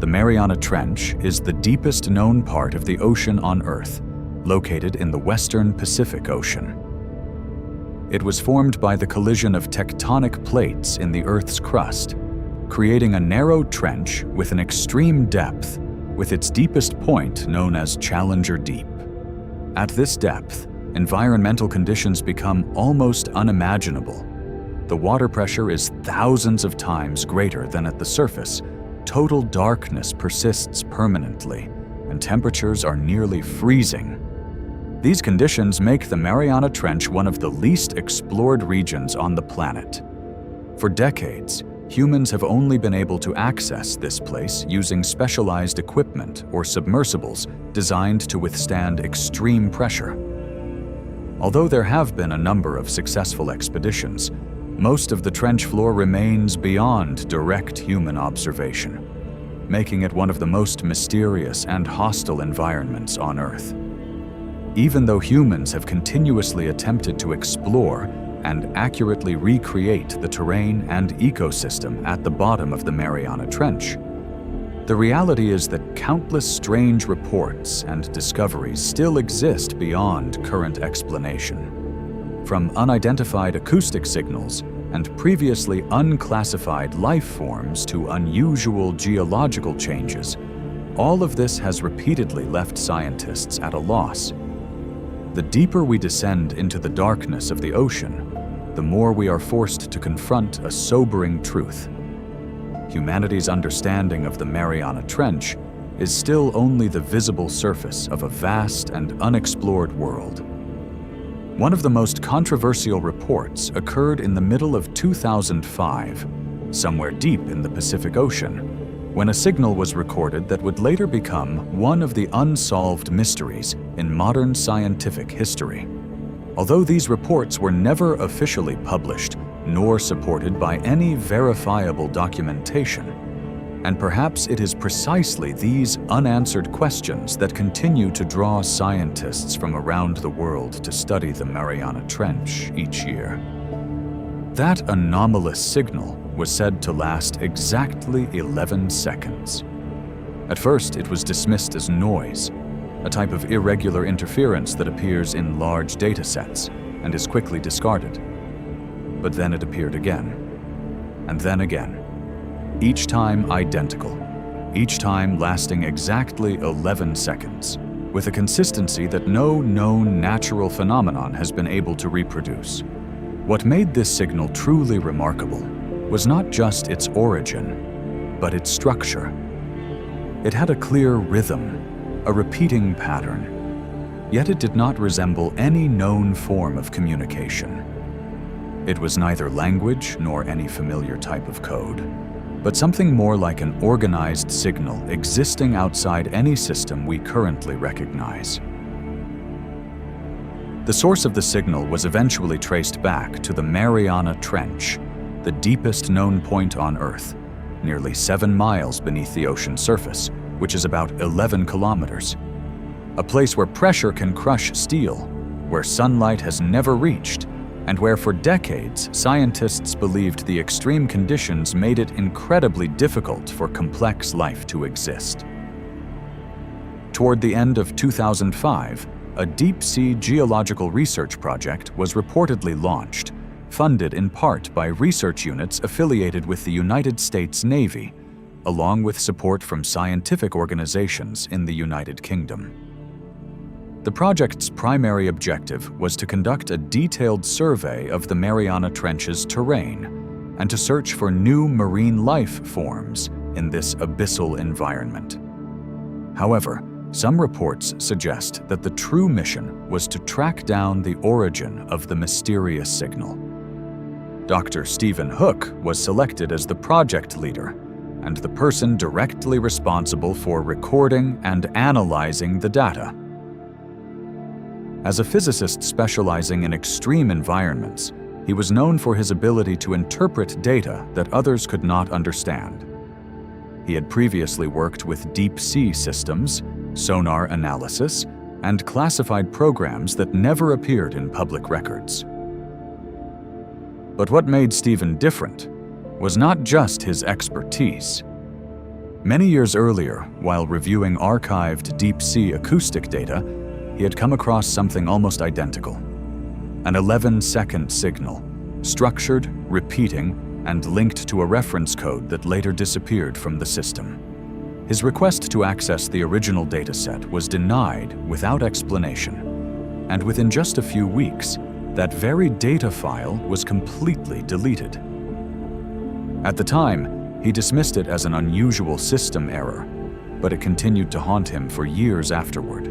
The Mariana Trench is the deepest known part of the ocean on Earth, located in the western Pacific Ocean. It was formed by the collision of tectonic plates in the Earth's crust, creating a narrow trench with an extreme depth, with its deepest point known as Challenger Deep. At this depth, environmental conditions become almost unimaginable. The water pressure is thousands of times greater than at the surface. Total darkness persists permanently, and temperatures are nearly freezing. These conditions make the Mariana Trench one of the least explored regions on the planet. For decades, humans have only been able to access this place using specialized equipment or submersibles designed to withstand extreme pressure. Although there have been a number of successful expeditions, most of the trench floor remains beyond direct human observation, making it one of the most mysterious and hostile environments on Earth. Even though humans have continuously attempted to explore and accurately recreate the terrain and ecosystem at the bottom of the Mariana Trench, the reality is that countless strange reports and discoveries still exist beyond current explanation. From unidentified acoustic signals and previously unclassified life forms to unusual geological changes, all of this has repeatedly left scientists at a loss. The deeper we descend into the darkness of the ocean, the more we are forced to confront a sobering truth. Humanity's understanding of the Mariana Trench is still only the visible surface of a vast and unexplored world. One of the most controversial reports occurred in the middle of 2005, somewhere deep in the Pacific Ocean, when a signal was recorded that would later become one of the unsolved mysteries in modern scientific history. Although these reports were never officially published nor supported by any verifiable documentation, and perhaps it is precisely these unanswered questions that continue to draw scientists from around the world to study the Mariana Trench each year. That anomalous signal was said to last exactly 11 seconds. At first, it was dismissed as noise, a type of irregular interference that appears in large data sets and is quickly discarded. But then it appeared again, and then again. Each time identical, each time lasting exactly 11 seconds, with a consistency that no known natural phenomenon has been able to reproduce. What made this signal truly remarkable was not just its origin, but its structure. It had a clear rhythm, a repeating pattern, yet it did not resemble any known form of communication. It was neither language nor any familiar type of code, but something more like an organized signal existing outside any system we currently recognize. The source of the signal was eventually traced back to the Mariana Trench, the deepest known point on Earth, nearly 7 miles beneath the ocean surface, which is about 11 kilometers. A place where pressure can crush steel, where sunlight has never reached, and where for decades scientists believed the extreme conditions made it incredibly difficult for complex life to exist. Toward the end of 2005, a deep-sea geological research project was reportedly launched, funded in part by research units affiliated with the United States Navy, along with support from scientific organizations in the United Kingdom. The project's primary objective was to conduct a detailed survey of the Mariana Trench's terrain and to search for new marine life forms in this abyssal environment. However, some reports suggest that the true mission was to track down the origin of the mysterious signal. Dr. Stephen Hook was selected as the project leader and the person directly responsible for recording and analyzing the data. As a physicist specializing in extreme environments, he was known for his ability to interpret data that others could not understand. He had previously worked with deep-sea systems, sonar analysis, and classified programs that never appeared in public records. But what made Stephen different was not just his expertise. Many years earlier, while reviewing archived deep-sea acoustic data, he had come across something almost identical. An 11-second signal, structured, repeating, and linked to a reference code that later disappeared from the system. His request to access the original dataset was denied without explanation, and within just a few weeks, that very data file was completely deleted. At the time, he dismissed it as an unusual system error, but it continued to haunt him for years afterward.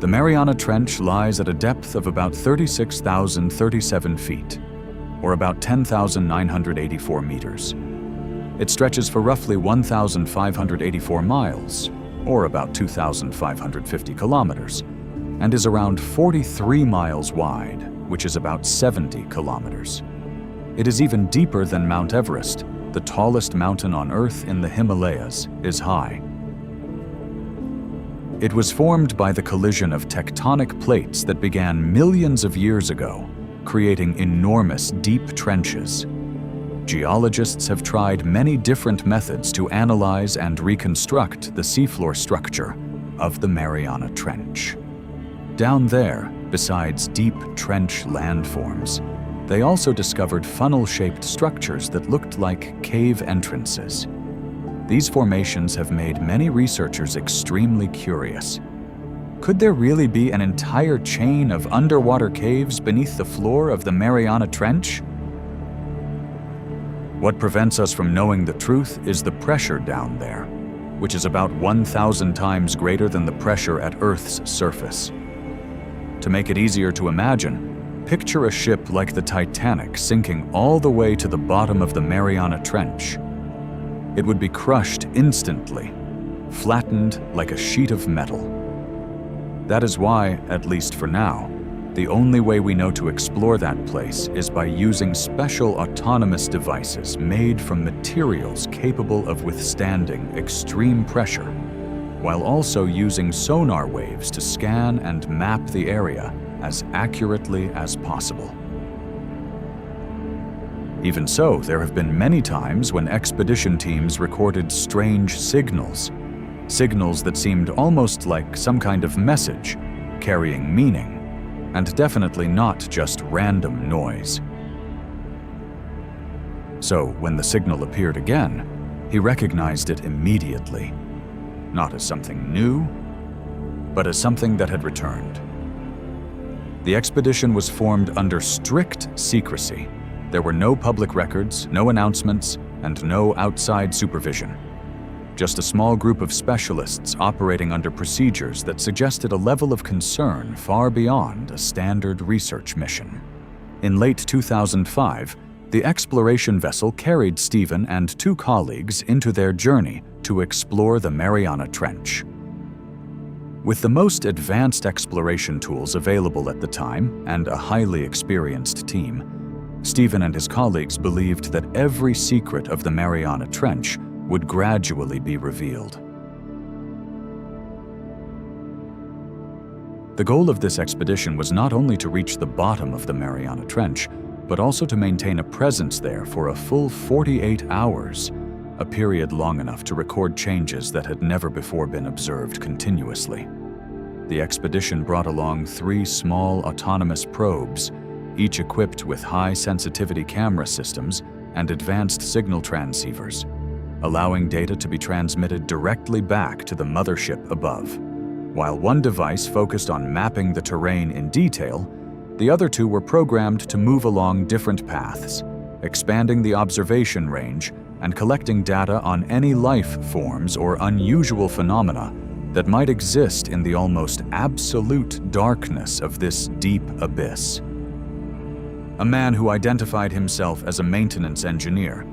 The Mariana Trench lies at a depth of about 36,037 feet, or about 10,984 meters. It stretches for roughly 1,584 miles, or about 2,550 kilometers, and is around 43 miles wide, which is about 70 kilometers. It is even deeper than Mount Everest. The tallest mountain on Earth in the Himalayas is high. It was formed by the collision of tectonic plates that began millions of years ago, creating enormous deep trenches. Geologists have tried many different methods to analyze and reconstruct the seafloor structure of the Mariana Trench. Down there, besides deep trench landforms, they also discovered funnel-shaped structures that looked like cave entrances. These formations have made many researchers extremely curious. Could there really be an entire chain of underwater caves beneath the floor of the Mariana Trench? What prevents us from knowing the truth is the pressure down there, which is about 1,000 times greater than the pressure at Earth's surface. To make it easier to imagine, picture a ship like the Titanic sinking all the way to the bottom of the Mariana Trench. It would be crushed instantly, flattened like a sheet of metal. That is why, at least for now, the only way we know to explore that place is by using special autonomous devices made from materials capable of withstanding extreme pressure, while also using sonar waves to scan and map the area as accurately as possible. Even so, there have been many times when expedition teams recorded strange signals that seemed almost like some kind of message, carrying meaning, and definitely not just random noise. So, when the signal appeared again, he recognized it immediately, not as something new, but as something that had returned. The expedition was formed under strict secrecy. There were no public records, no announcements, and no outside supervision. Just a small group of specialists operating under procedures that suggested a level of concern far beyond a standard research mission. In late 2005, the exploration vessel carried Stephen and two colleagues into their journey to explore the Mariana Trench. With the most advanced exploration tools available at the time and a highly experienced team, Stephen and his colleagues believed that every secret of the Mariana Trench would gradually be revealed. The goal of this expedition was not only to reach the bottom of the Mariana Trench, but also to maintain a presence there for a full 48 hours, a period long enough to record changes that had never before been observed continuously. The expedition brought along 3 small autonomous probes, each equipped with high-sensitivity camera systems and advanced signal transceivers, allowing data to be transmitted directly back to the mothership above. While one device focused on mapping the terrain in detail, the other 2 were programmed to move along different paths, expanding the observation range and collecting data on any life forms or unusual phenomena that might exist in the almost absolute darkness of this deep abyss. A man who identified himself as a maintenance engineer,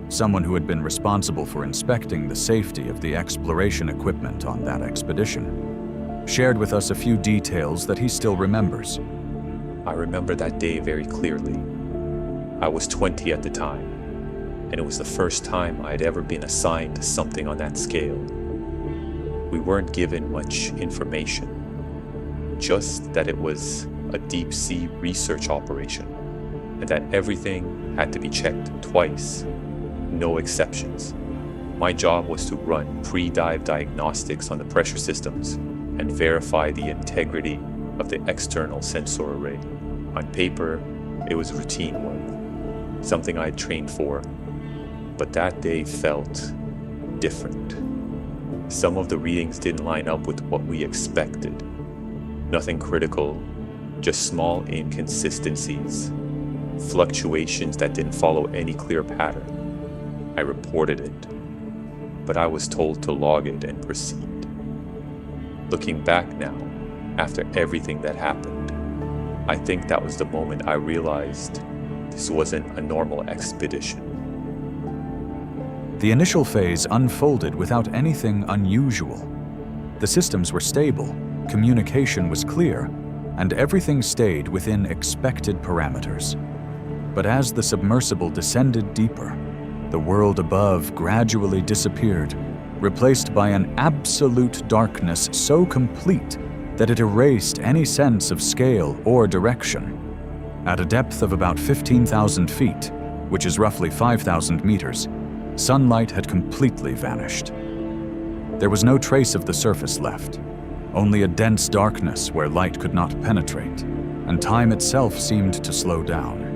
someone who had been responsible for inspecting the safety of the exploration equipment on that expedition, shared with us a few details that he still remembers. I remember that day very clearly. I was 20 at the time, and it was the first time I had ever been assigned something on that scale. We weren't given much information, just that it was a deep-sea research operation, and that everything had to be checked twice, no exceptions. My job was to run pre-dive diagnostics on the pressure systems and verify the integrity of the external sensor array. On paper, it was routine work, something I had trained for, but that day felt different. Some of the readings didn't line up with what we expected. Nothing critical, just small inconsistencies, fluctuations that didn't follow any clear pattern. I reported it, but I was told to log it and proceed. Looking back now, after everything that happened, I think that was the moment I realized this wasn't a normal expedition. The initial phase unfolded without anything unusual. The systems were stable, communication was clear, and everything stayed within expected parameters. But as the submersible descended deeper, the world above gradually disappeared, replaced by an absolute darkness so complete that it erased any sense of scale or direction. At a depth of about 15,000 feet, which is roughly 5,000 meters, sunlight had completely vanished. There was no trace of the surface left, only a dense darkness where light could not penetrate, and time itself seemed to slow down.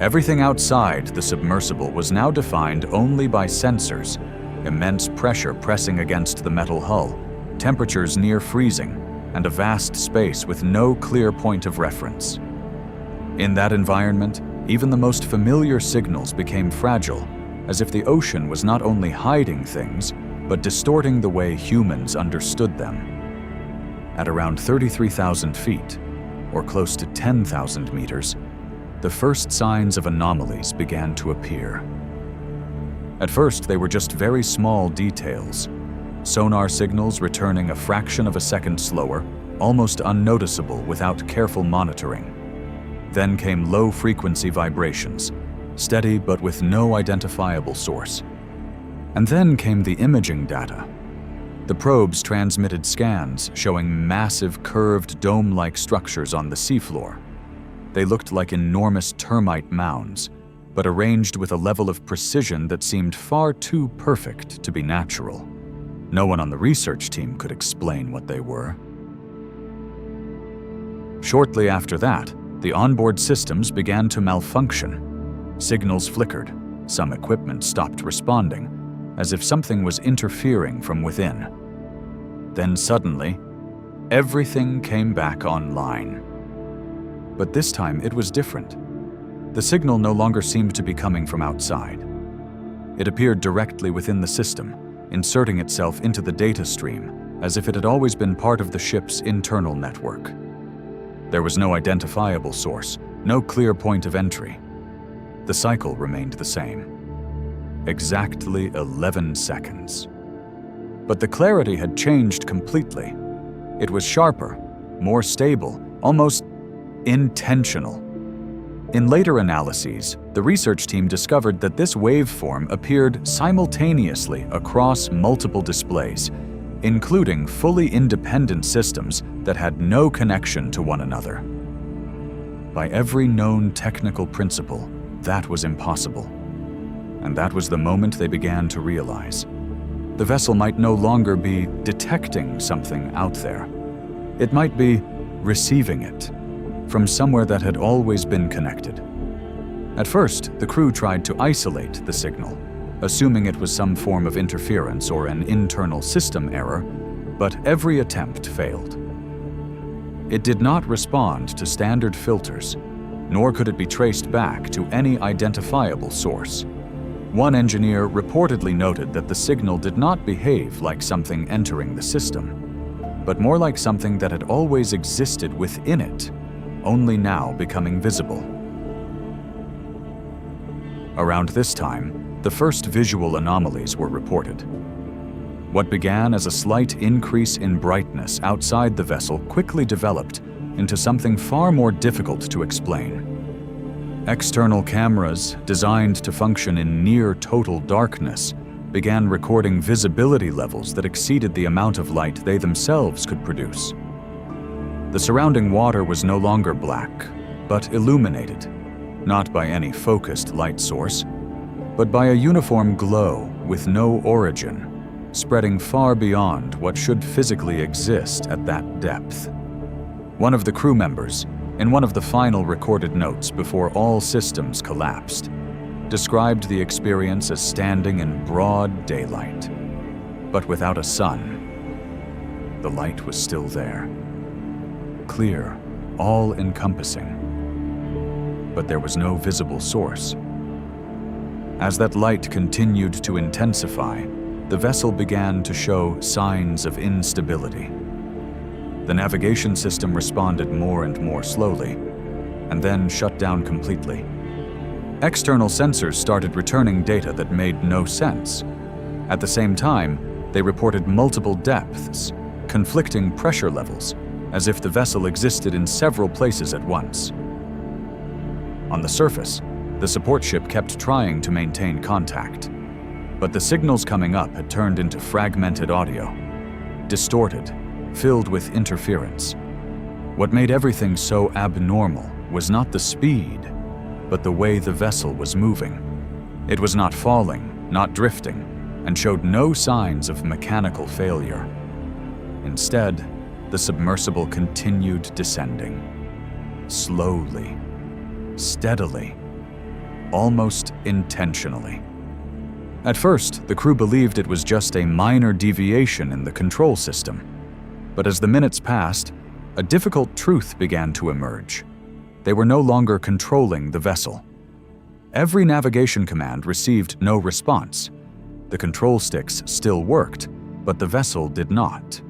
Everything outside the submersible was now defined only by sensors, immense pressure pressing against the metal hull, temperatures near freezing, and a vast space with no clear point of reference. In that environment, even the most familiar signals became fragile, as if the ocean was not only hiding things, but distorting the way humans understood them. At around 33,000 feet, or close to 10,000 meters, the first signs of anomalies began to appear. At first, they were just very small details. Sonar signals returning a fraction of a second slower, almost unnoticeable without careful monitoring. Then came low-frequency vibrations, steady but with no identifiable source. And then came the imaging data. The probes transmitted scans showing massive curved dome-like structures on the seafloor. They looked like enormous termite mounds, but arranged with a level of precision that seemed far too perfect to be natural. No one on the research team could explain what they were. Shortly after that, the onboard systems began to malfunction. Signals flickered, some equipment stopped responding, as if something was interfering from within. Then suddenly, everything came back online. But this time it was different. The signal no longer seemed to be coming from outside. It appeared directly within the system, inserting itself into the data stream, as if it had always been part of the ship's internal network. There was no identifiable source, no clear point of entry. The cycle remained the same. Exactly 11 seconds. But the clarity had changed completely. It was sharper, more stable, almost intentional. In later analyses, the research team discovered that this waveform appeared simultaneously across multiple displays, including fully independent systems that had no connection to one another. By every known technical principle, that was impossible. And that was the moment they began to realize. The vessel might no longer be detecting something out there. It might be receiving it from somewhere that had always been connected. At first, the crew tried to isolate the signal, assuming it was some form of interference or an internal system error, but every attempt failed. It did not respond to standard filters, nor could it be traced back to any identifiable source. One engineer reportedly noted that the signal did not behave like something entering the system, but more like something that had always existed within it, only now becoming visible. Around this time, the first visual anomalies were reported. What began as a slight increase in brightness outside the vessel quickly developed into something far more difficult to explain. External cameras, designed to function in near total darkness, began recording visibility levels that exceeded the amount of light they themselves could produce. The surrounding water was no longer black, but illuminated, not by any focused light source, but by a uniform glow with no origin, spreading far beyond what should physically exist at that depth. One of the crew members, in one of the final recorded notes before all systems collapsed, described the experience as standing in broad daylight, but without a sun. The light was still there, clear, all-encompassing, but there was no visible source. As that light continued to intensify, the vessel began to show signs of instability. The navigation system responded more and more slowly, and then shut down completely. External sensors started returning data that made no sense. At the same time, they reported multiple depths, conflicting pressure levels, as if the vessel existed in several places at once. On the surface, the support ship kept trying to maintain contact, but the signals coming up had turned into fragmented audio, distorted, filled with interference. What made everything so abnormal was not the speed, but the way the vessel was moving. It was not falling, not drifting, and showed no signs of mechanical failure. Instead, the submersible continued descending, slowly, steadily, almost intentionally. At first, the crew believed it was just a minor deviation in the control system. But as the minutes passed, a difficult truth began to emerge. They were no longer controlling the vessel. Every navigation command received no response. The control sticks still worked, but the vessel did not.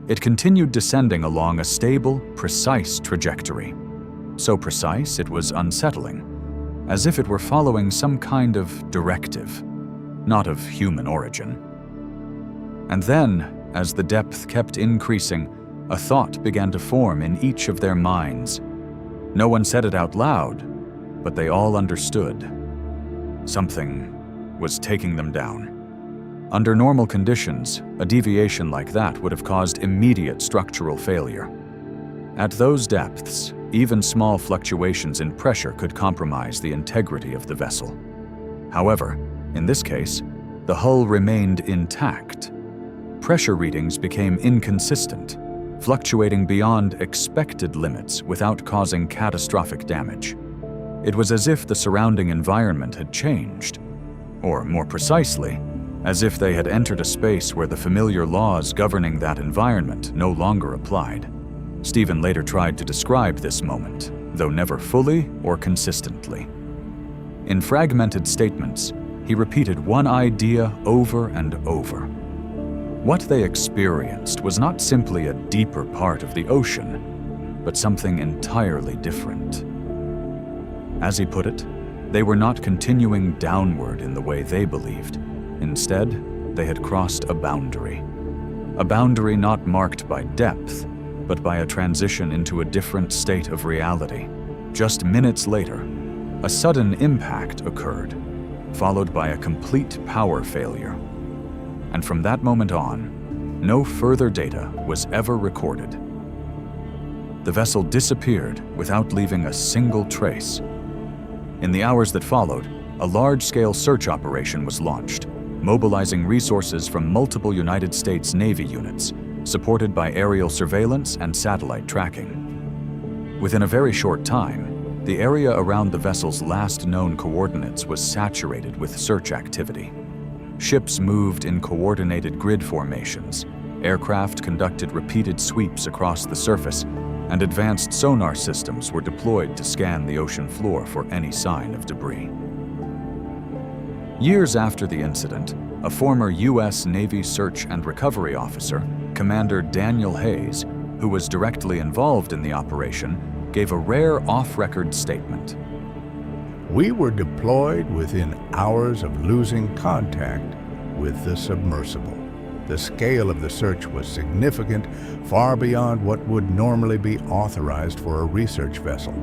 It continued descending along a stable, precise trajectory. So precise it was unsettling, as if it were following some kind of directive, not of human origin. And then, as the depth kept increasing, a thought began to form in each of their minds. No one said it out loud, but they all understood. Something was taking them down. Under normal conditions, a deviation like that would have caused immediate structural failure. At those depths, even small fluctuations in pressure could compromise the integrity of the vessel. However, in this case, the hull remained intact. Pressure readings became inconsistent, fluctuating beyond expected limits without causing catastrophic damage. It was as if the surrounding environment had changed, or more precisely, as if they had entered a space where the familiar laws governing that environment no longer applied. Stephen later tried to describe this moment, though never fully or consistently. In fragmented statements, he repeated one idea over and over. What they experienced was not simply a deeper part of the ocean, but something entirely different. As he put it, they were not continuing downward in the way they believed. Instead, they had crossed a boundary not marked by depth, but by a transition into a different state of reality. Just minutes later, a sudden impact occurred, followed by a complete power failure. And from that moment on, no further data was ever recorded. The vessel disappeared without leaving a single trace. In the hours that followed, a large-scale search operation was launched, mobilizing resources from multiple United States Navy units, supported by aerial surveillance and satellite tracking. Within a very short time, the area around the vessel's last known coordinates was saturated with search activity. Ships moved in coordinated grid formations, aircraft conducted repeated sweeps across the surface, and advanced sonar systems were deployed to scan the ocean floor for any sign of debris. Years after the incident, a former U.S. Navy search and recovery officer, Commander Daniel Hayes, who was directly involved in the operation, gave a rare off-record statement. We were deployed within hours of losing contact with the submersible. The scale of the search was significant, far beyond what would normally be authorized for a research vessel.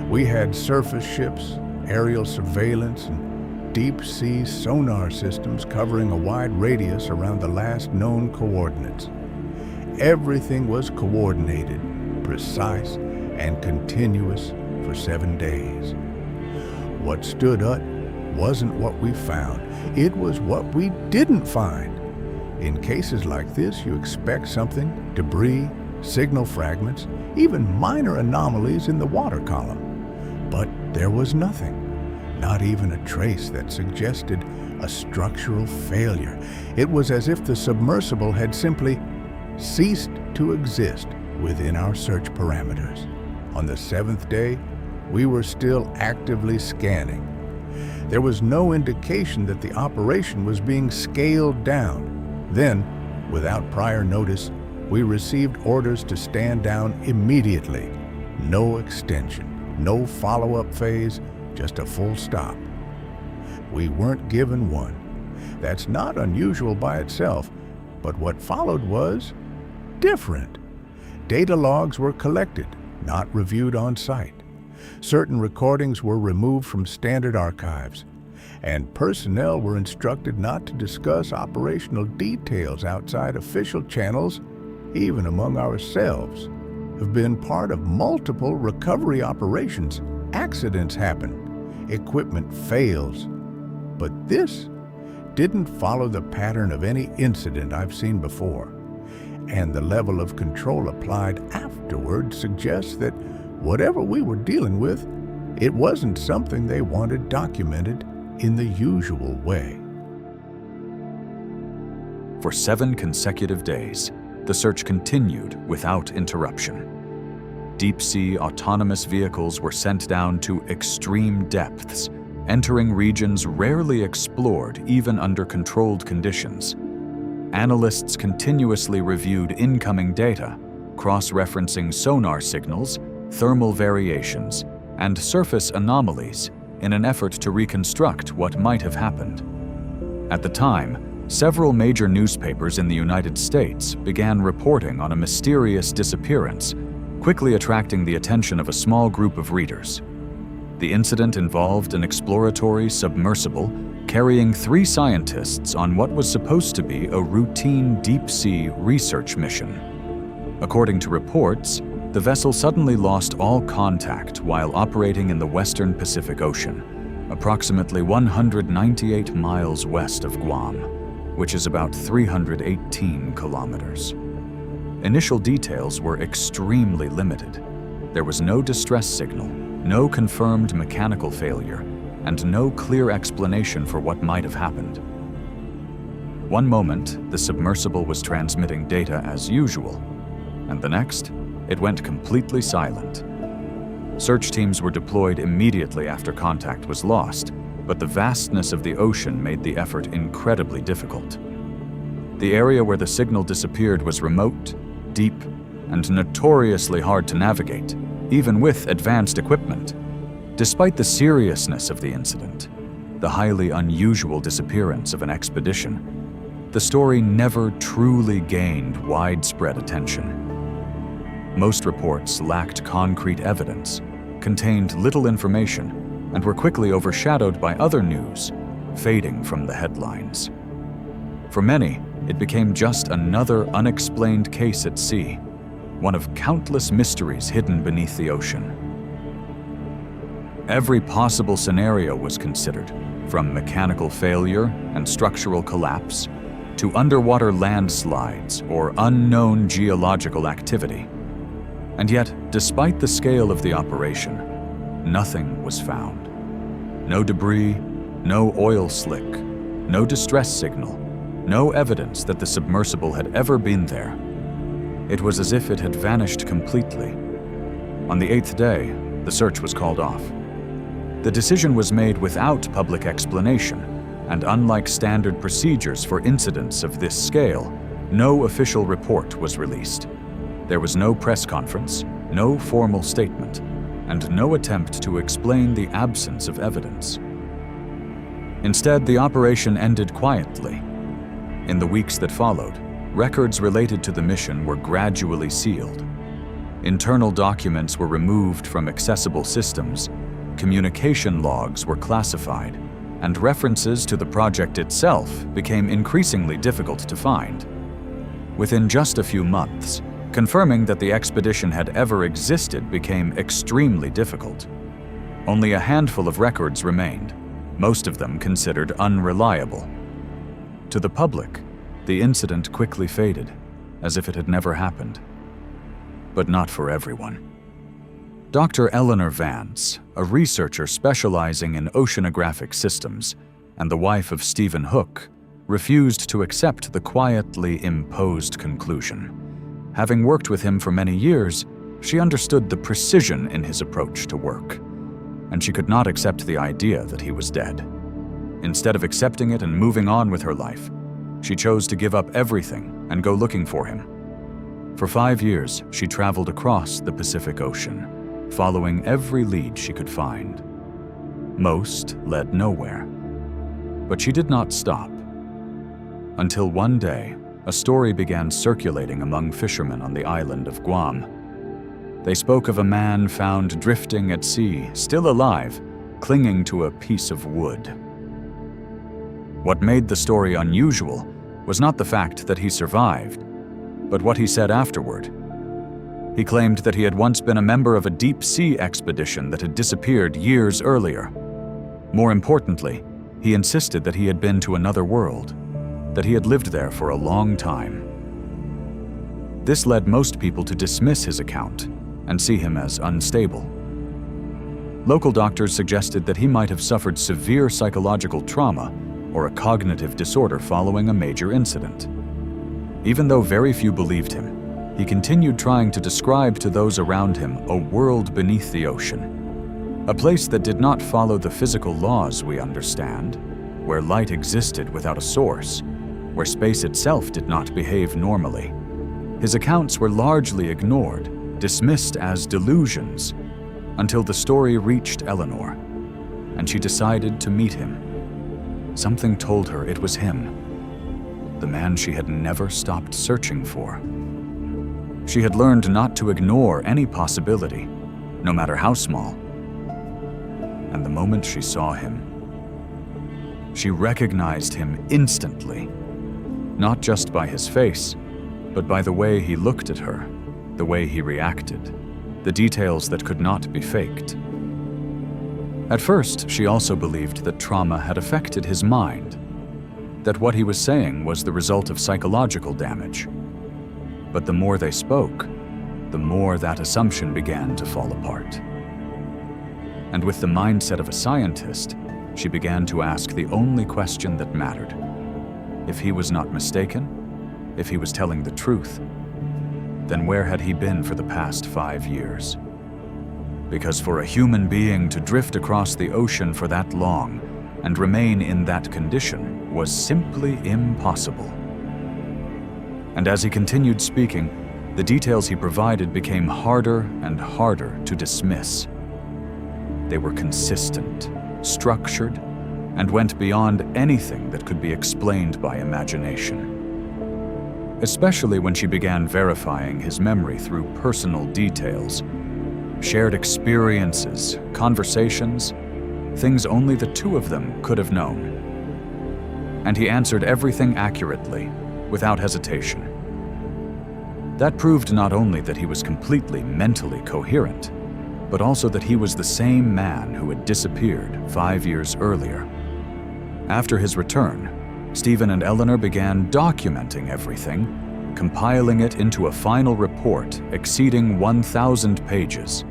We had surface ships, aerial surveillance, and deep-sea sonar systems covering a wide radius around the last known coordinates. Everything was coordinated, precise, and continuous for 7 days. What stood out wasn't what we found, it was what we didn't find. In cases like this, you expect something: debris, signal fragments, even minor anomalies in the water column. But there was nothing, not even a trace that suggested a structural failure. It was as if the submersible had simply ceased to exist within our search parameters. On the 7th day, we were still actively scanning. There was no indication that the operation was being scaled down. Then, without prior notice, we received orders to stand down immediately. No extension, no follow-up phase, just a full stop. We weren't given one. That's not unusual by itself, but what followed was different. Data logs were collected, not reviewed on site. Certain recordings were removed from standard archives, and personnel were instructed not to discuss operational details outside official channels, even among ourselves. Have been part of multiple recovery operations. Accidents happen, equipment fails. But this didn't follow the pattern of any incident I've seen before. And the level of control applied afterward suggests that whatever we were dealing with, it wasn't something they wanted documented in the usual way. For 7 consecutive days, the search continued without interruption. Deep-sea autonomous vehicles were sent down to extreme depths, entering regions rarely explored even under controlled conditions. Analysts continuously reviewed incoming data, cross-referencing sonar signals, thermal variations, and surface anomalies in an effort to reconstruct what might have happened. At the time, several major newspapers in the United States began reporting on a mysterious disappearance, quickly attracting the attention of a small group of readers. The incident involved an exploratory submersible carrying 3 scientists on what was supposed to be a routine deep-sea research mission. According to reports, the vessel suddenly lost all contact while operating in the western Pacific Ocean, approximately 198 miles west of Guam, which is about 318 kilometers. Initial details were extremely limited. There was no distress signal, no confirmed mechanical failure, and no clear explanation for what might have happened. One moment, the submersible was transmitting data as usual, and the next, it went completely silent. Search teams were deployed immediately after contact was lost, but the vastness of the ocean made the effort incredibly difficult. The area where the signal disappeared was remote, deep, and notoriously hard to navigate, even with advanced equipment. Despite the seriousness of the incident, the highly unusual disappearance of an expedition, the story never truly gained widespread attention. Most reports lacked concrete evidence, contained little information, and were quickly overshadowed by other news, fading from the headlines. For many, it became just another unexplained case at sea, one of countless mysteries hidden beneath the ocean. Every possible scenario was considered, from mechanical failure and structural collapse to underwater landslides or unknown geological activity. And yet, despite the scale of the operation, nothing was found. No debris, no oil slick, no distress signal, no evidence that the submersible had ever been there. It was as if it had vanished completely. On the 8th day, the search was called off. The decision was made without public explanation, and unlike standard procedures for incidents of this scale, no official report was released. There was no press conference, no formal statement, and no attempt to explain the absence of evidence. Instead, the operation ended quietly. In the weeks that followed, records related to the mission were gradually sealed. Internal documents were removed from accessible systems, communication logs were classified, and references to the project itself became increasingly difficult to find. Within just a few months, confirming that the expedition had ever existed became extremely difficult. Only a handful of records remained, most of them considered unreliable. To the public, the incident quickly faded, as if it had never happened. But not for everyone. Dr. Eleanor Vance, a researcher specializing in oceanographic systems, and the wife of Stephen Hook, refused to accept the quietly imposed conclusion. Having worked with him for many years, she understood the precision in his approach to work, and she could not accept the idea that he was dead. Instead of accepting it and moving on with her life, she chose to give up everything and go looking for him. For 5 years, she traveled across the Pacific Ocean, following every lead she could find. Most led nowhere. But she did not stop. Until one day, a story began circulating among fishermen on the island of Guam. They spoke of a man found drifting at sea, still alive, clinging to a piece of wood. What made the story unusual was not the fact that he survived, but what he said afterward. He claimed that he had once been a member of a deep-sea expedition that had disappeared years earlier. More importantly, he insisted that he had been to another world, that he had lived there for a long time. This led most people to dismiss his account and see him as unstable. Local doctors suggested that he might have suffered severe psychological trauma or a cognitive disorder following a major incident. Even though very few believed him, he continued trying to describe to those around him a world beneath the ocean, a place that did not follow the physical laws we understand, where light existed without a source, where space itself did not behave normally. His accounts were largely ignored, dismissed as delusions, until the story reached Eleanor, and she decided to meet him. Something told her it was him, the man she had never stopped searching for. She had learned not to ignore any possibility, no matter how small. And the moment she saw him, she recognized him instantly, not just by his face, but by the way he looked at her, the way he reacted, the details that could not be faked. At first, she also believed that trauma had affected his mind, that what he was saying was the result of psychological damage. But the more they spoke, the more that assumption began to fall apart. And with the mindset of a scientist, she began to ask the only question that mattered. If he was not mistaken, if he was telling the truth, then where had he been for the past 5 years? Because for a human being to drift across the ocean for that long and remain in that condition was simply impossible. And as he continued speaking, the details he provided became harder and harder to dismiss. They were consistent, structured, and went beyond anything that could be explained by imagination. Especially when she began verifying his memory through personal details, shared experiences, conversations, things only the two of them could have known. And he answered everything accurately, without hesitation. That proved not only that he was completely mentally coherent, but also that he was the same man who had disappeared 5 years earlier. After his return, Stephen and Eleanor began documenting everything, compiling it into a final report exceeding 1,000 pages,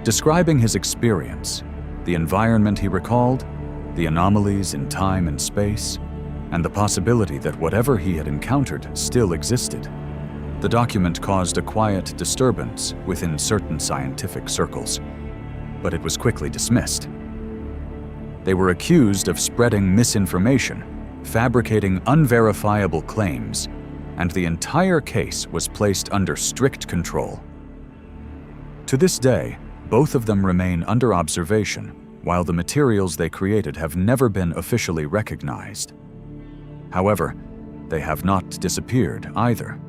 describing his experience, the environment he recalled, the anomalies in time and space, and the possibility that whatever he had encountered still existed. The document caused a quiet disturbance within certain scientific circles, but it was quickly dismissed. They were accused of spreading misinformation, fabricating unverifiable claims, and the entire case was placed under strict control. To this day, both of them remain under observation, while the materials they created have never been officially recognized. However, they have not disappeared either.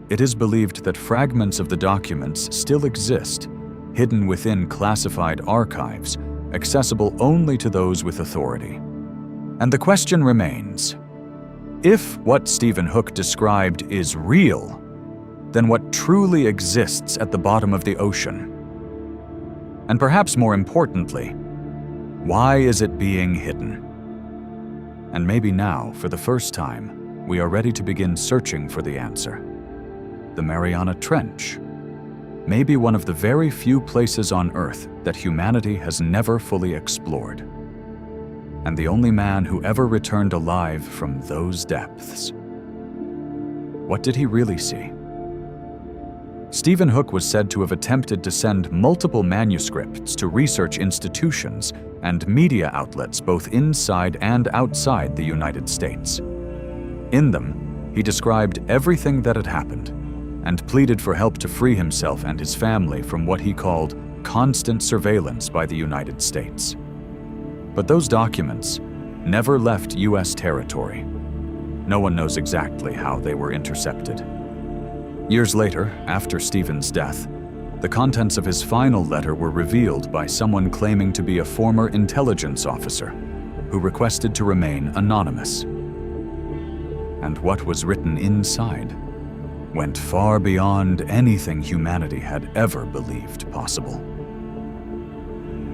It is believed that fragments of the documents still exist, hidden within classified archives, accessible only to those with authority. And the question remains, if what Stephen Hook described is real, then what truly exists at the bottom of the ocean? And perhaps more importantly, Why is it being hidden? And maybe now, for the first time, we are ready to begin searching for the answer. The Mariana Trench. Maybe one of the very few places on Earth that humanity has never fully explored. And the only man who ever returned alive from those depths. What did he really see? Stephen Hook was said to have attempted to send multiple manuscripts to research institutions and media outlets both inside and outside the United States. In them, he described everything that had happened and pleaded for help to free himself and his family from what he called constant surveillance by the United States. But those documents never left U.S. territory. No one knows exactly how they were intercepted. Years later, after Stephen's death, the contents of his final letter were revealed by someone claiming to be a former intelligence officer who requested to remain anonymous. And what was written inside went far beyond anything humanity had ever believed possible.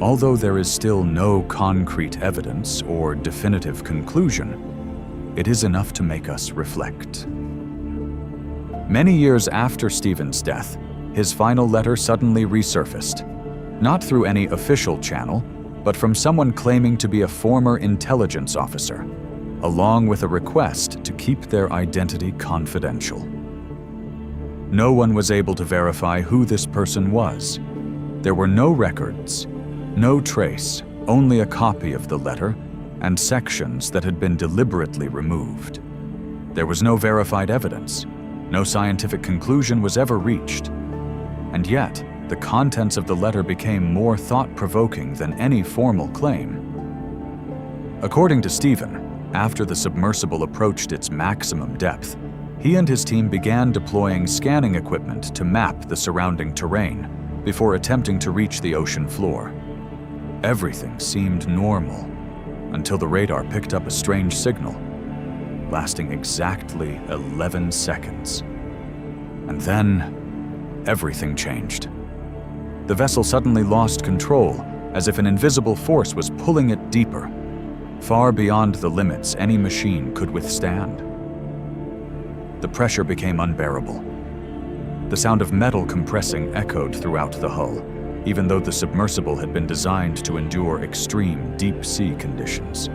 Although there is still no concrete evidence or definitive conclusion, it is enough to make us reflect. Many years after Stephen's death, his final letter suddenly resurfaced, not through any official channel, but from someone claiming to be a former intelligence officer, along with a request to keep their identity confidential. No one was able to verify who this person was. There were no records, no trace, only a copy of the letter and sections that had been deliberately removed. There was no verified evidence. No scientific conclusion was ever reached. And yet, the contents of the letter became more thought-provoking than any formal claim. According to Stephen, after the submersible approached its maximum depth, he and his team began deploying scanning equipment to map the surrounding terrain before attempting to reach the ocean floor. Everything seemed normal until the radar picked up a strange signal, lasting exactly 11 seconds. And then, everything changed. The vessel suddenly lost control, as if an invisible force was pulling it deeper, far beyond the limits any machine could withstand. The pressure became unbearable. The sound of metal compressing echoed throughout the hull, even though the submersible had been designed to endure extreme deep-sea conditions.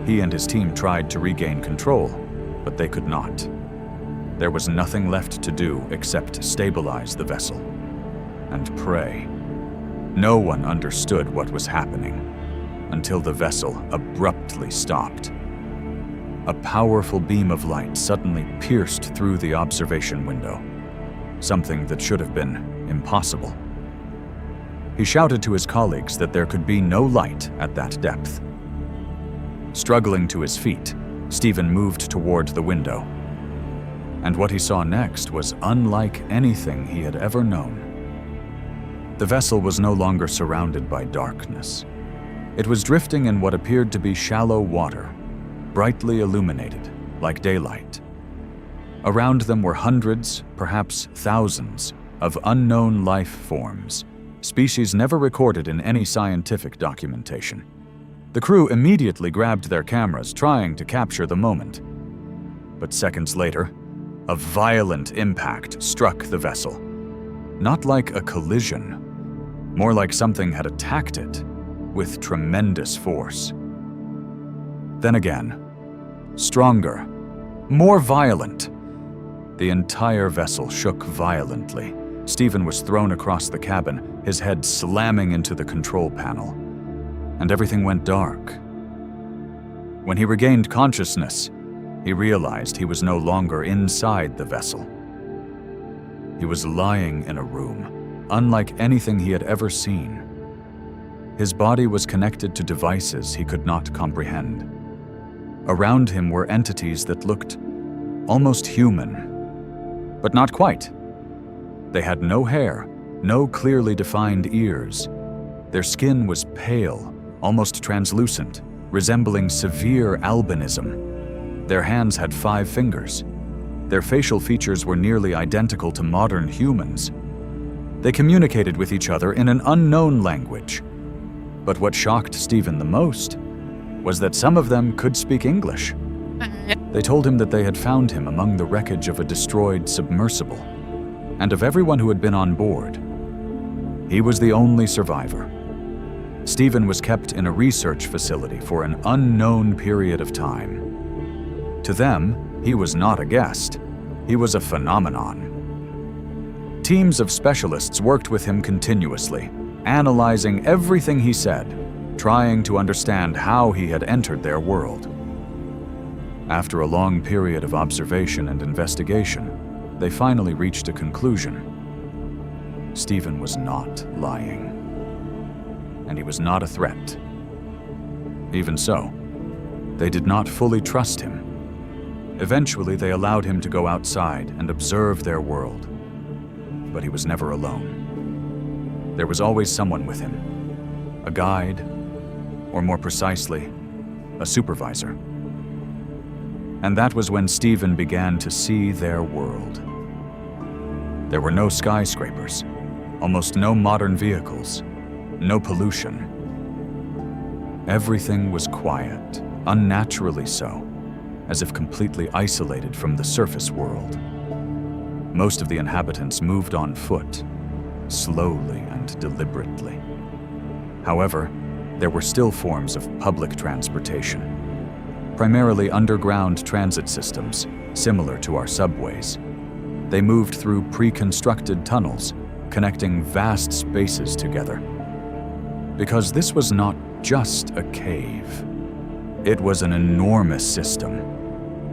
He and his team tried to regain control, but they could not. There was nothing left to do except stabilize the vessel and pray. No one understood what was happening until the vessel abruptly stopped. A powerful beam of light suddenly pierced through the observation window, something that should have been impossible. He shouted to his colleagues that there could be no light at that depth. Struggling to his feet, Stephen moved toward the window. And what he saw next was unlike anything he had ever known. The vessel was no longer surrounded by darkness. It was drifting in what appeared to be shallow water, brightly illuminated, like daylight. Around them were hundreds, perhaps thousands, of unknown life forms, species never recorded in any scientific documentation. The crew immediately grabbed their cameras, trying to capture the moment. But seconds later, a violent impact struck the vessel. Not like a collision, more like something had attacked it with tremendous force. Then again, stronger, more violent. The entire vessel shook violently. Stephen was thrown across the cabin, his head slamming into the control panel. And everything went dark. When he regained consciousness, he realized he was no longer inside the vessel. He was lying in a room, unlike anything he had ever seen. His body was connected to devices he could not comprehend. Around him were entities that looked almost human, but not quite. They had no hair, no clearly defined ears. Their skin was pale, almost translucent, resembling severe albinism. Their hands had 5 fingers. Their facial features were nearly identical to modern humans. They communicated with each other in an unknown language. But what shocked Stephen the most was that some of them could speak English. They told him that they had found him among the wreckage of a destroyed submersible, and of everyone who had been on board, he was the only survivor. Stephen was kept in a research facility for an unknown period of time. To them, he was not a guest. He was a phenomenon. Teams of specialists worked with him continuously, analyzing everything he said, trying to understand how he had entered their world. After a long period of observation and investigation, they finally reached a conclusion. Stephen was not lying, and he was not a threat. Even so, they did not fully trust him. Eventually, they allowed him to go outside and observe their world, but he was never alone. There was always someone with him, a guide, or more precisely, a supervisor. And that was when Stephen began to see their world. There were no skyscrapers, almost no modern vehicles, no pollution. Everything was quiet, unnaturally so, as if completely isolated from the surface world. Most of the inhabitants moved on foot, slowly and deliberately. However, there were still forms of public transportation, primarily underground transit systems, similar to our subways. They moved through pre-constructed tunnels, connecting vast spaces together. Because this was not just a cave. It was an enormous system.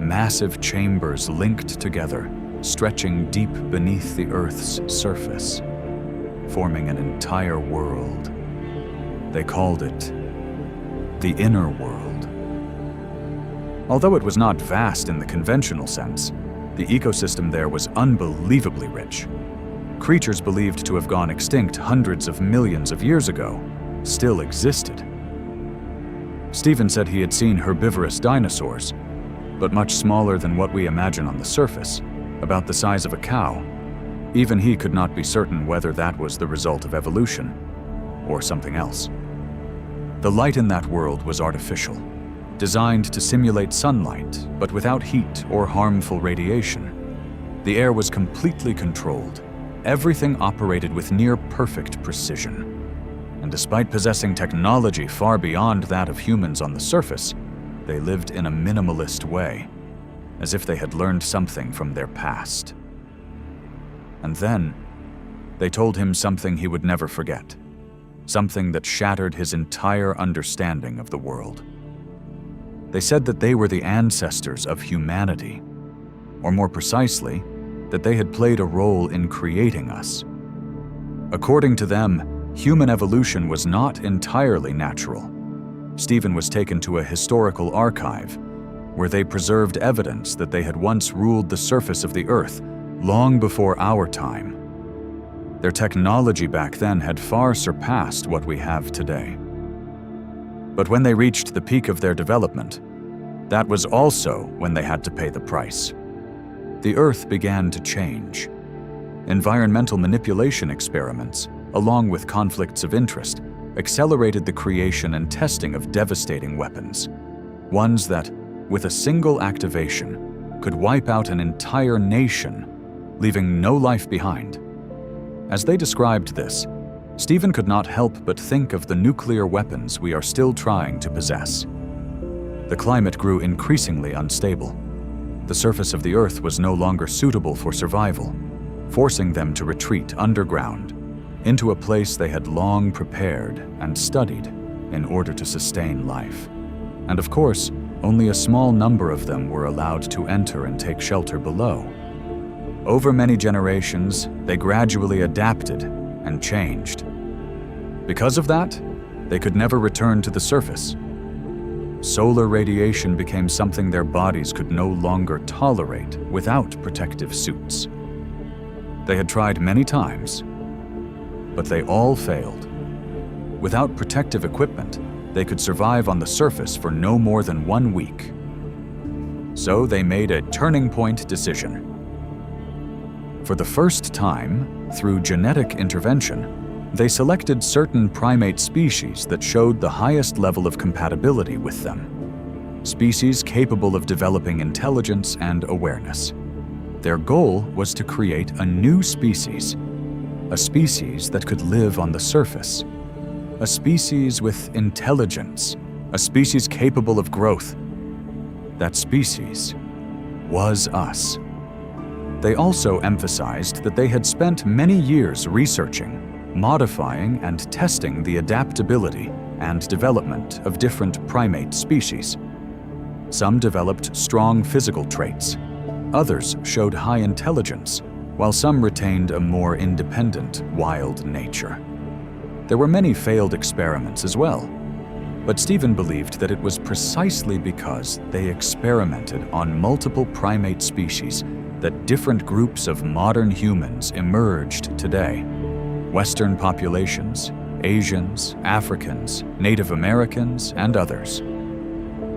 Massive chambers linked together, stretching deep beneath the Earth's surface, forming an entire world. They called it the inner world. Although it was not vast in the conventional sense, the ecosystem there was unbelievably rich. Creatures believed to have gone extinct hundreds of millions of years ago still existed. Stephen said he had seen herbivorous dinosaurs, but much smaller than what we imagine on the surface, about the size of a cow. Even he could not be certain whether that was the result of evolution or something else. The light in that world was artificial, designed to simulate sunlight, but without heat or harmful radiation. The air was completely controlled. Everything operated with near-perfect precision. And despite possessing technology far beyond that of humans on the surface, they lived in a minimalist way, as if they had learned something from their past. And then, they told him something he would never forget, something that shattered his entire understanding of the world. They said that they were the ancestors of humanity, or more precisely, that they had played a role in creating us. According to them, human evolution was not entirely natural. Stephen was taken to a historical archive, where they preserved evidence that they had once ruled the surface of the Earth long before our time. Their technology back then had far surpassed what we have today. But when they reached the peak of their development, that was also when they had to pay the price. The Earth began to change. Environmental manipulation experiments, along with conflicts of interest, accelerated the creation and testing of devastating weapons, ones that, with a single activation, could wipe out an entire nation, leaving no life behind. As they described this, Stephen could not help but think of the nuclear weapons we are still trying to possess. The climate grew increasingly unstable. The surface of the Earth was no longer suitable for survival, forcing them to retreat underground into a place they had long prepared and studied in order to sustain life. And of course, only a small number of them were allowed to enter and take shelter below. Over many generations, they gradually adapted and changed. Because of that, they could never return to the surface. Solar radiation became something their bodies could no longer tolerate without protective suits. They had tried many times, but they all failed. Without protective equipment, they could survive on the surface for no more than 1 week. So they made a turning point decision. For the first time, through genetic intervention, They selected certain primate species that showed the highest level of compatibility with them, species capable of developing intelligence and awareness. Their goal was to create a new species, a species that could live on the surface, a species with intelligence, a species capable of growth. That species was us. They also emphasized that they had spent many years researching, modifying, and testing the adaptability and development of different primate species. Some developed strong physical traits. Others showed high intelligence, while some retained a more independent, wild nature. There were many failed experiments as well, but Stephen believed that it was precisely because they experimented on multiple primate species that different groups of modern humans emerged today. Western populations, Asians, Africans, Native Americans, and others.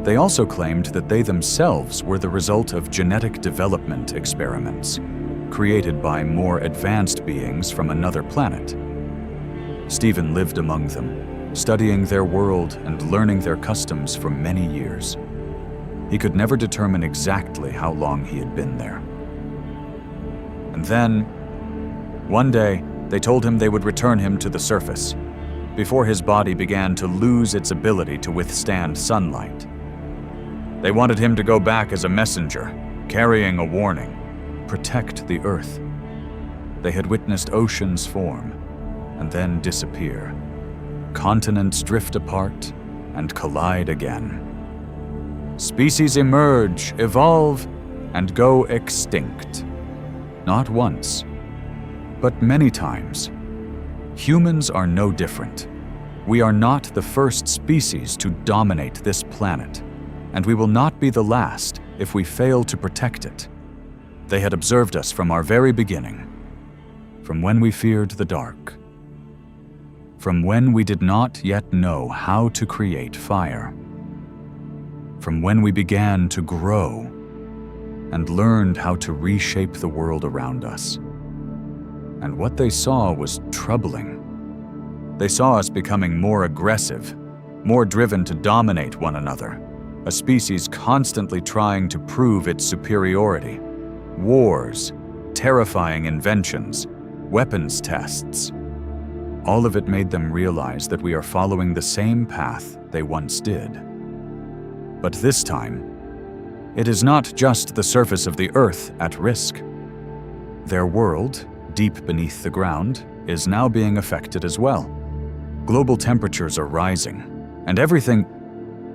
They also claimed that they themselves were the result of genetic development experiments, created by more advanced beings from another planet. Stephen lived among them, studying their world and learning their customs for many years. He could never determine exactly how long he had been there. And then, one day, they told him they would return him to the surface, before his body began to lose its ability to withstand sunlight. They wanted him to go back as a messenger, carrying a warning: protect the Earth. They had witnessed oceans form and then disappear, continents drift apart and collide again. Species emerge, evolve, and go extinct. Not once, but many times. Humans are no different. We are not the first species to dominate this planet, and we will not be the last if we fail to protect it. They had observed us from our very beginning, from when we feared the dark, from when we did not yet know how to create fire, from when we began to grow and learned how to reshape the world around us. And what they saw was troubling. They saw us becoming more aggressive, more driven to dominate one another, a species constantly trying to prove its superiority. Wars, terrifying inventions, weapons tests. All of it made them realize that we are following the same path they once did. But this time, it is not just the surface of the Earth at risk. Their world, deep beneath the ground, is now being affected as well. Global temperatures are rising, and everything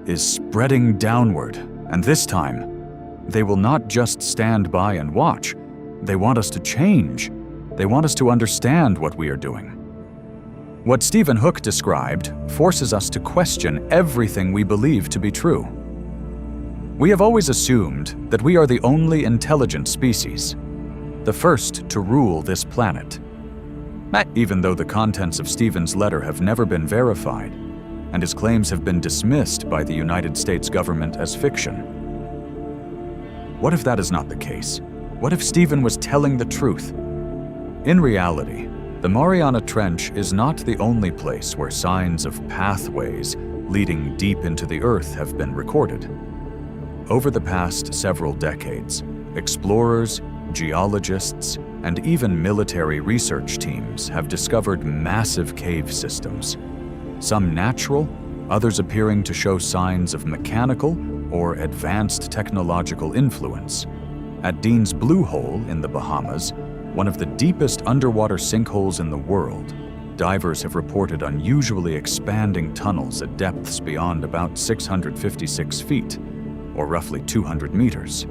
is spreading downward. And this time, they will not just stand by and watch. They want us to change. They want us to understand what we are doing. What Stephen Hook described forces us to question everything we believe to be true. We have always assumed that we are the only intelligent species, the first to rule this planet. Even though the contents of Stephen's letter have never been verified, and his claims have been dismissed by the United States government as fiction. What if that is not the case? What if Stephen was telling the truth? In reality, the Mariana Trench is not the only place where signs of pathways leading deep into the Earth have been recorded. Over the past several decades, explorers, geologists, and even military research teams have discovered massive cave systems, some natural, others appearing to show signs of mechanical or advanced technological influence. At Dean's Blue Hole in the Bahamas, one of the deepest underwater sinkholes in the world, divers have reported unusually expanding tunnels at depths beyond about 656 feet, or roughly 200 meters.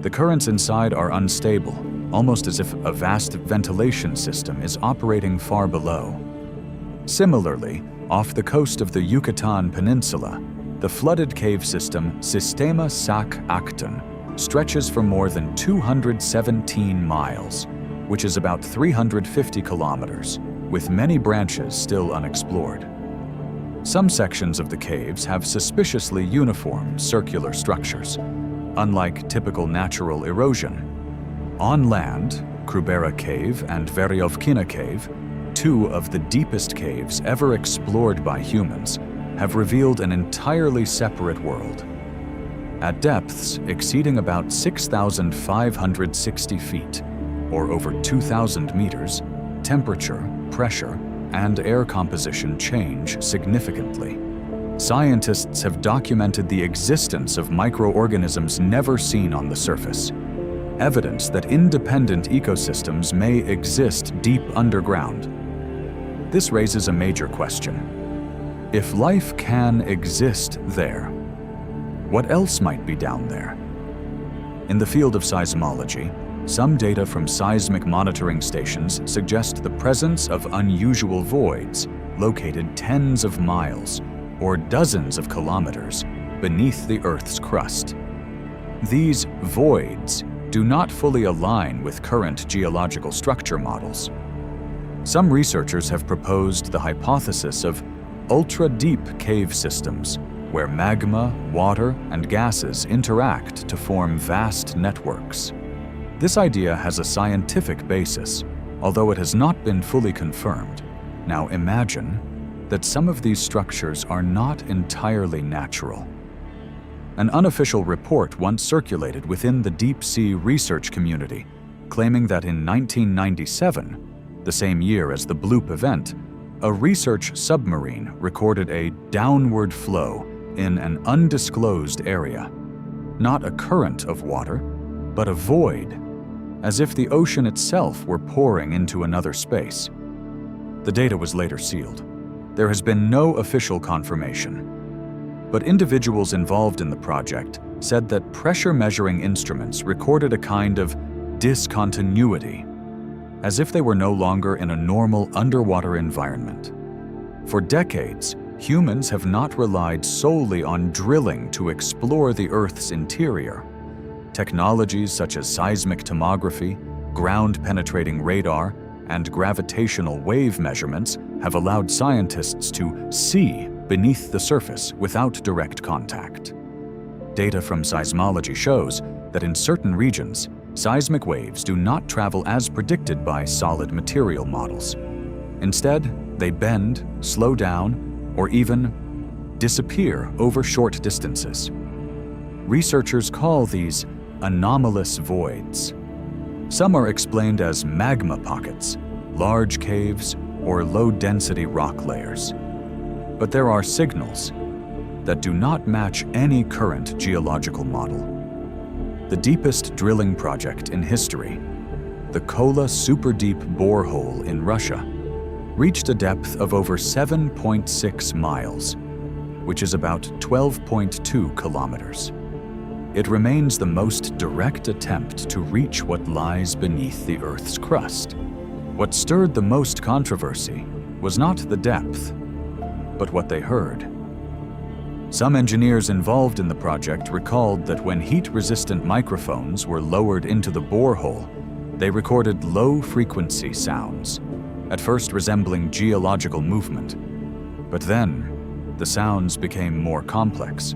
The currents inside are unstable, almost as if a vast ventilation system is operating far below. Similarly, off the coast of the Yucatan Peninsula, the flooded cave system Sistema Sac Acton stretches for more than 217 miles, which is about 350 kilometers, with many branches still unexplored. Some sections of the caves have suspiciously uniform circular structures, unlike typical natural erosion. On land, Krubera Cave and Veryovkina Cave, two of the deepest caves ever explored by humans have revealed an entirely separate world. At depths exceeding about 6,560 feet, or over 2,000 meters, temperature, pressure, and air composition change significantly. Scientists have documented the existence of microorganisms never seen on the surface, evidence that independent ecosystems may exist deep underground. This raises a major question. If life can exist there, what else might be down there? In the field of seismology, some data from seismic monitoring stations suggest the presence of unusual voids located tens of miles or dozens of kilometers beneath the Earth's crust. These voids do not fully align with current geological structure models. Some researchers have proposed the hypothesis of ultra-deep cave systems, where magma, water, and gases interact to form vast networks. This idea has a scientific basis, although it has not been fully confirmed. Now imagine that some of these structures are not entirely natural. An unofficial report once circulated within the deep-sea research community, claiming that in 1997, the same year as the Bloop event, a research submarine recorded a downward flow in an undisclosed area. Not a current of water, but a void, as if the ocean itself were pouring into another space. The data was later sealed. There has been no official confirmation, but individuals involved in the project said that pressure measuring instruments recorded a kind of discontinuity, as if they were no longer in a normal underwater environment. For decades, humans have not relied solely on drilling to explore the Earth's interior. Technologies such as seismic tomography, ground-penetrating radar, and gravitational wave measurements have allowed scientists to see beneath the surface without direct contact. Data from seismology shows that in certain regions, seismic waves do not travel as predicted by solid material models. Instead, they bend, slow down, or even disappear over short distances. Researchers call these anomalous voids. Some are explained as magma pockets, large caves, or low-density rock layers. But there are signals that do not match any current geological model. The deepest drilling project in history, the Kola super-deep borehole in Russia, reached a depth of over 7.6 miles, which is about 12.2 kilometers. It remains the most direct attempt to reach what lies beneath the Earth's crust. What stirred the most controversy was not the depth, but what they heard. Some engineers involved in the project recalled that when heat-resistant microphones were lowered into the borehole, they recorded low-frequency sounds, at first resembling geological movement. But then, the sounds became more complex,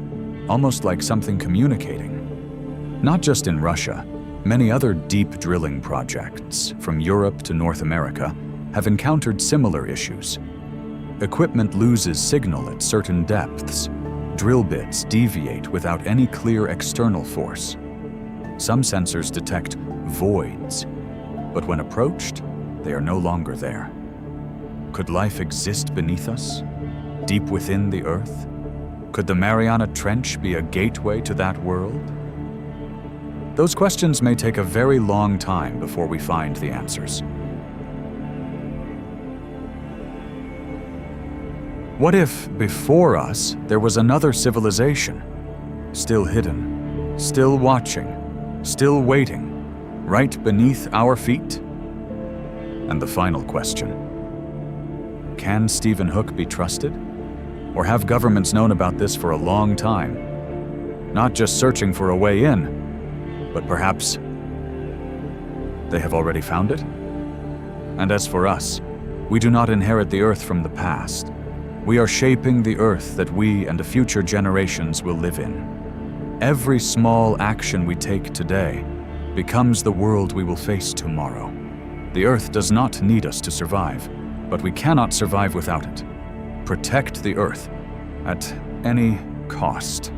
almost like something communicating. Not just in Russia, many other deep drilling projects, from Europe to North America, have encountered similar issues. Equipment loses signal at certain depths. Drill bits deviate without any clear external force. Some sensors detect voids, but when approached, they are no longer there. Could life exist beneath us, deep within the Earth? Could the Mariana Trench be a gateway to that world? Those questions may take a very long time before we find the answers. What if, before us, there was another civilization, still hidden, still watching, still waiting, right beneath our feet? And the final question: can Stephen Hook be trusted? Or have governments known about this for a long time? Not just searching for a way in, but perhaps they have already found it? And as for us, we do not inherit the Earth from the past. We are shaping the Earth that we and the future generations will live in. Every small action we take today becomes the world we will face tomorrow. The Earth does not need us to survive. but we cannot survive without it. Protect the Earth at any cost.